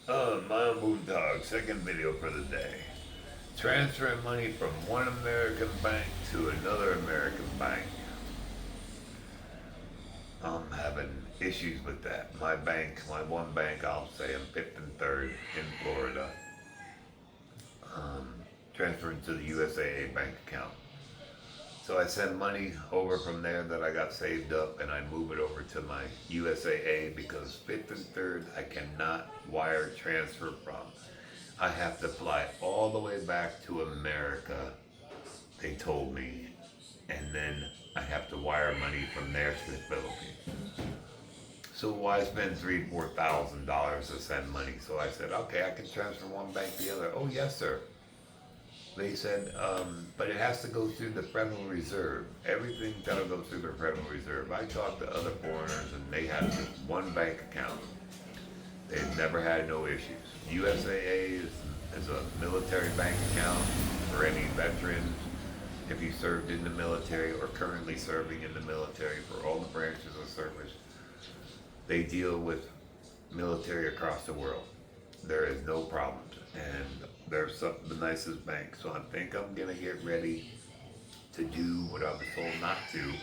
My own Moondog, second video for the day. Transferring money from one American bank to another American bank. I'm having issues with that. My bank, my one bank, I'll say I'm Fifth and Third in Florida, um, transferring to the USAA bank account. So I send money over from there that I got saved up and I move it over to my USAA because Fifth and Third I cannot wire transfer from. I have to fly all the way back to America, they told me, and then I have to wire money from there to the Philippines. So why spend $3,000 to 4,000 to send money? So I said, okay, I can transfer one bank to the other. Oh yes, sir. They said, but it has to go through the Federal Reserve. Everything's got to go through the Federal Reserve. I talked to other foreigners and they have just one bank account. They've never had no issues. USAA is a military bank account for any veterans. If you served in the military or currently serving in the military, for all the branches of service, they deal with military across the world. There is no problems, and they're the nicest bank. So I think I'm gonna get ready to do what I was told not to,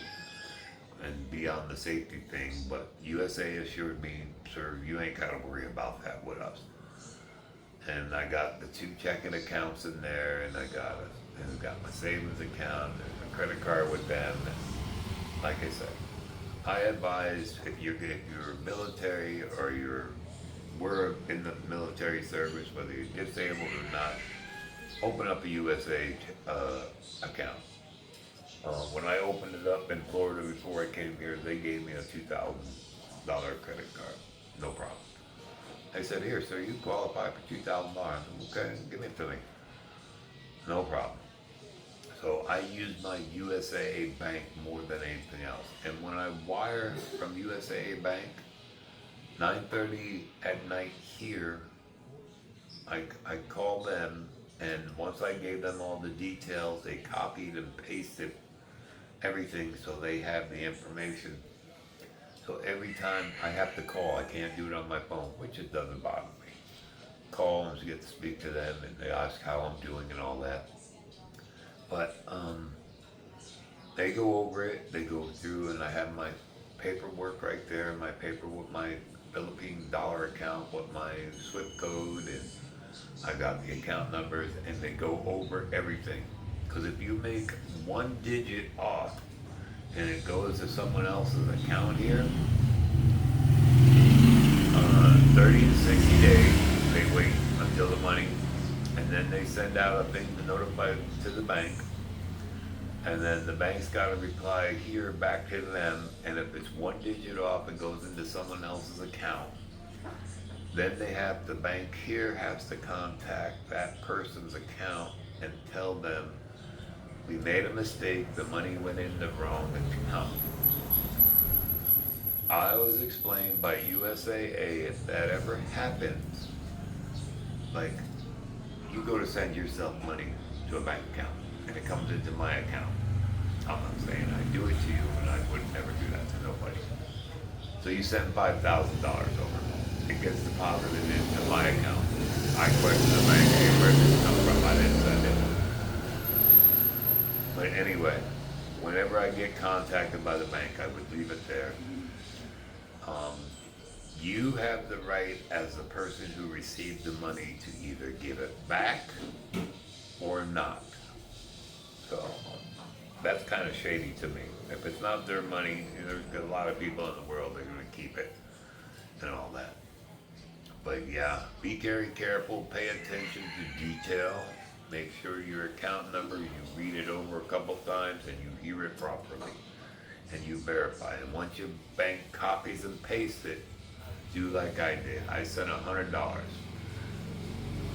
and be on the safety thing. But USA assured me, sir, you ain't gotta worry about that with us. And I got the two checking accounts in there, and I got my savings account and a credit card with them. And like I said, I advise if you're military or were in the military service, whether you're disabled or not, open up a USA account. When I opened it up in Florida before I came here, they gave me a $2,000 credit card, no problem. They said, here, sir, you qualify for $2,000. Okay, give it to me. No problem. So I use my USAA Bank more than anything else. And when I wire from USAA Bank, 9:30 at night here, I called them, and once I gave them all the details, they copied and pasted everything so they have the information. So every time I have to call, I can't do it on my phone, which it doesn't bother me. Call and get to speak to them, and they ask how I'm doing and all that. But they go over it, they go through, and I have my paperwork right there, my paper with my Philippine dollar account with my SWIFT code, and I got the account numbers, and they go over everything. Because if you make one digit off and it goes to someone else's account here, 30 to 60 days, they wait until the money, and then they send out a thing to notify to the bank, and then the bank's got to reply here back to them, and if it's one digit off and goes into someone else's account, then the bank here has to contact that person's account and tell them, we made a mistake, the money went in the wrong account. I was explained by USAA, if that ever happens, like, you go to send yourself money to a bank account and it comes into my account. I'm not saying I do it to you, and I would never do that to nobody. So you send $5,000 over. It gets deposited into my account. I question the bank, hey, where did this come from? I didn't send it. But anyway, whenever I get contacted by the bank, I would leave it there. Um, you have the right as the person who received the money to either give it back or not. So that's kind of shady to me. If it's not their money, there's a lot of people in the world that are going to keep it and all that. But yeah, be very careful, pay attention to detail, make sure your account number, you read it over a couple times and you hear it properly and you verify. And once your bank copies and pastes it, do like I did. I sent $100.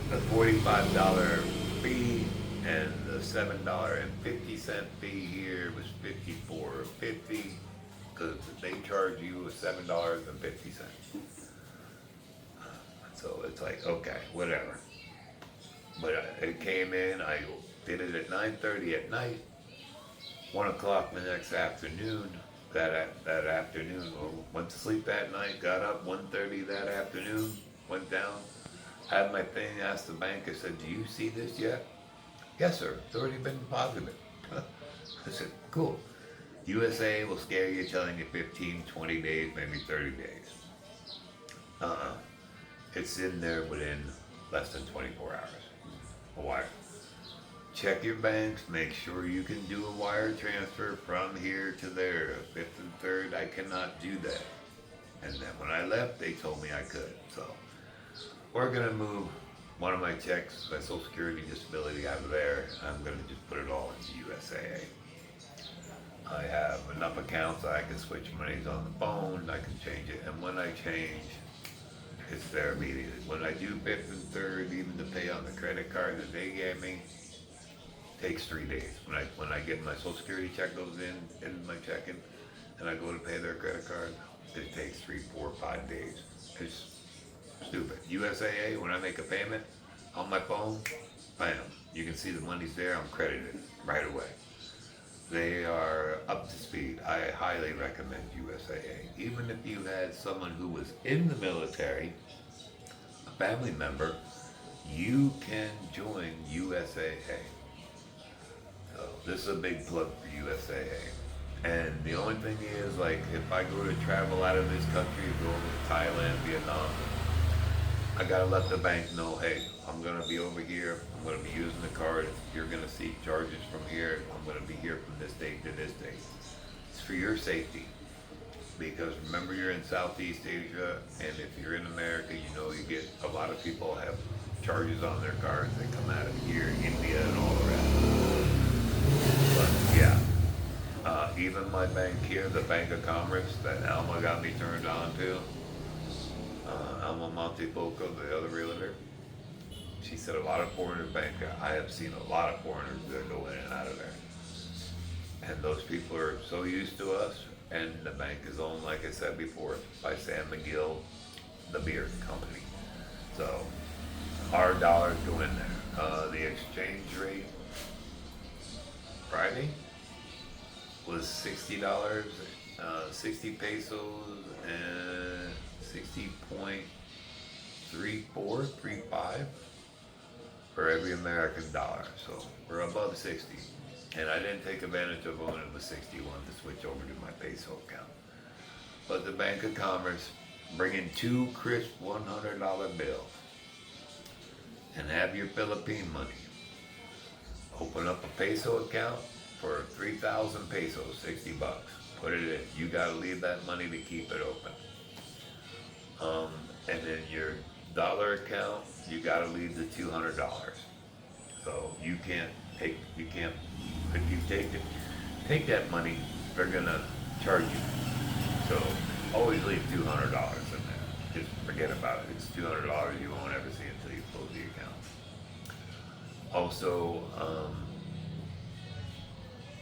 The $45 fee and the $7.50 fee here was $54.50 because they charge you $7.50. So it's like, okay, whatever. But it came in, I did it at 9:30 at night, 1 o'clock the next afternoon, that afternoon, went to sleep that night, got up 1:30 that afternoon, went down, I had my thing, asked the bank, I said, do you see this yet? Yes, sir, it's already been deposited. I said, cool. USA will scare you telling you 15, 20 days, maybe 30 days. Uh-uh. It's in there within less than 24 hours. A wire. Check your banks, make sure you can do a wire transfer from here to there. Fifth and third, I cannot do that. And then when I left, they told me I could. So we're gonna move one of my checks, my Social Security disability out of there. I'm gonna just put it all into USAA. I have enough accounts that I can switch monies on the phone, I can change it, and when I change, it's there immediately. When I do fifth and third, even to pay on the credit card that they gave me, takes 3 days. When I get my Social Security check goes in my checking, and I go to pay their credit card, it takes 3, 4, 5 days. It's stupid. USAA, when I make a payment on my phone, bam, you can see the money's there, I'm credited right away. They are up to speed. I highly recommend USAA. Even if you had someone who was in the military, a family member, you can join USAA. So this is a big plug for USAA. And the only thing is, like, if I go to travel out of this country, go to Thailand, Vietnam, I gotta let the bank know, hey, I'm gonna be over here, I'm gonna be using the card, you're gonna see charges from here, I'm gonna be here from this date to this date. It's for your safety. Because remember, you're in Southeast Asia, and if you're in America, you know you get, a lot of people have charges on their cards that come out of here, India, and all the rest. But yeah, even my bank here, the Bank of Commerce that Alma got me turned on to, Alma Montefoco, the other realtor, she said a lot of foreigners bank. I have seen a lot of foreigners that go in and out of there. And those people are so used to us, and the bank is owned, like I said before, by Sam McGill, the beer company. So our dollars go in there. The exchange rate Friday was $60, 60 pesos, and 60.3435 for every American dollar. So we're above 60. And I didn't take advantage of when it was 61 to switch over to my peso account. But the Bank of Commerce, bring in 2 crisp $100 bills and have your Philippine money. Open up a peso account for 3,000 pesos, $60. Put it in. You gotta leave that money to keep it open. And then your dollar account, you gotta leave the $200. So you can't, if you take that money, they're gonna charge you. So always leave $200 in there. Just forget about it. It's $200 you won't ever see until you close the account. Also,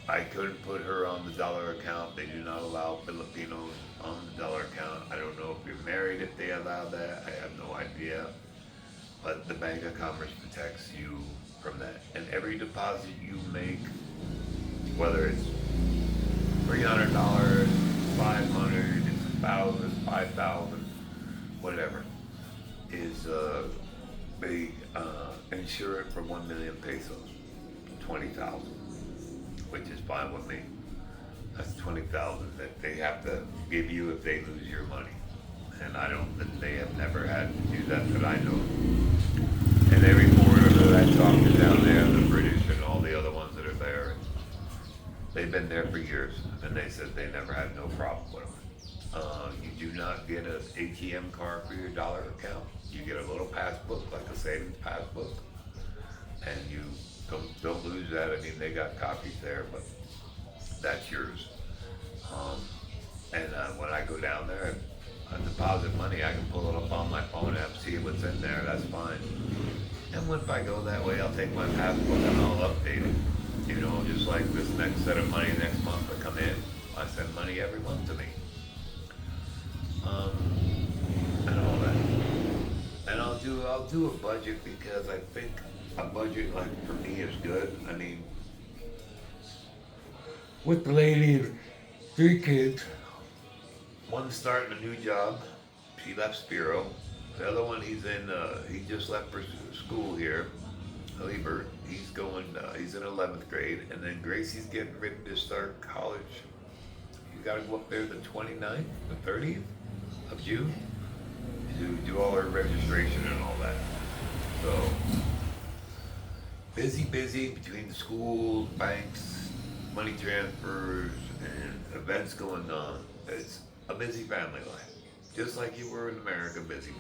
I couldn't put her on the dollar account. They do not allow Filipinos on the dollar account. I don't know if you're married, if they allow that. I have no idea. But the Bank of Commerce protects you from that. And every deposit you make, whether it's $300, $500, $1,000, $5,000, whatever, is they insure it for 1 million pesos, 20,000, which is fine with me. That's 20,000 that they have to give you if they lose your money. And they have never had to do that I know. And every foreigner that I talked to down there, the British and all the other ones that are there, they've been there for years, and they said they never had no problem with them. You do not get an ATM card for your dollar account. You get a little passbook, like a savings passbook, and you don't lose that. I mean, they got copies there, but that's yours. When I go down there, I deposit money, I can pull it up on my phone app, see what's in there, that's fine. And if I go that way, I'll take my passbook and I'll update it. You know, just like this next set of money next month will come in. I send money every month to me. And all that. And I'll do a budget, because I think a budget, like, for me is good. I mean, with the lady and 3 kids, one starting a new job. She left Spiro. The other one, he just left for school here. Liebert, he's in 11th grade, and then Gracie's getting ready to start college. You gotta go up there the 29th, the 30th of June to do all her registration and all that. So, busy between the schools, banks, money transfers, and events going on. It's a busy family life. Just like you were in America, busy.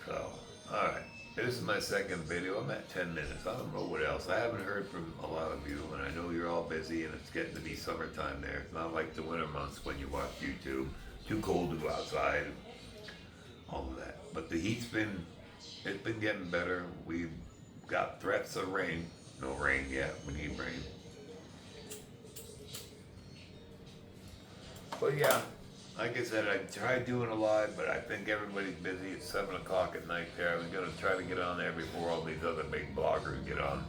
So, alright. This is my second video. I'm at 10 minutes. I don't know what else. I haven't heard from a lot of you, and I know you're all busy, and it's getting to be summertime there. It's not like the winter months when you watch YouTube. Too cold to go outside. All of that. But the heat's it's been getting better. We've got threats of rain. No rain yet. We need rain. But yeah, like I said, I tried doing a live, but I think everybody's busy. It's 7 o'clock at night there. I'm going to try to get on there before all these other big bloggers get on.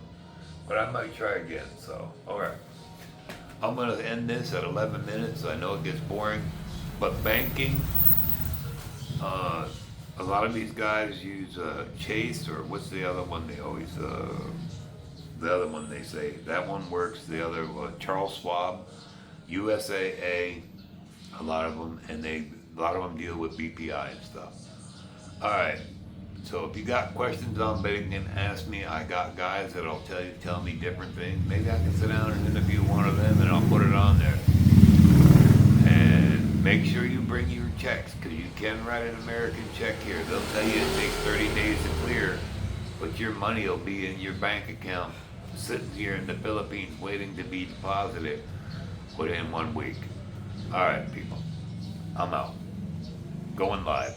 But I might try again, so, alright. I'm going to end this at 11 minutes. I know it gets boring, but banking, a lot of these guys use Chase, or what's the other one they always, the other one they say, that one works. The other, Charles Schwab, USAA, a lot of them, and a lot of them deal with BPI and stuff. Alright, so if you got questions on banking, ask me. I got guys that'll tell me different things. Maybe I can sit down and interview one of them, and I'll put it on there. And make sure you bring your checks, because you can write an American check here. They'll tell you it takes 30 days to clear, but your money will be in your bank account, sitting here in the Philippines waiting to be deposited within 1 week. Alright, people. I'm out. Going live.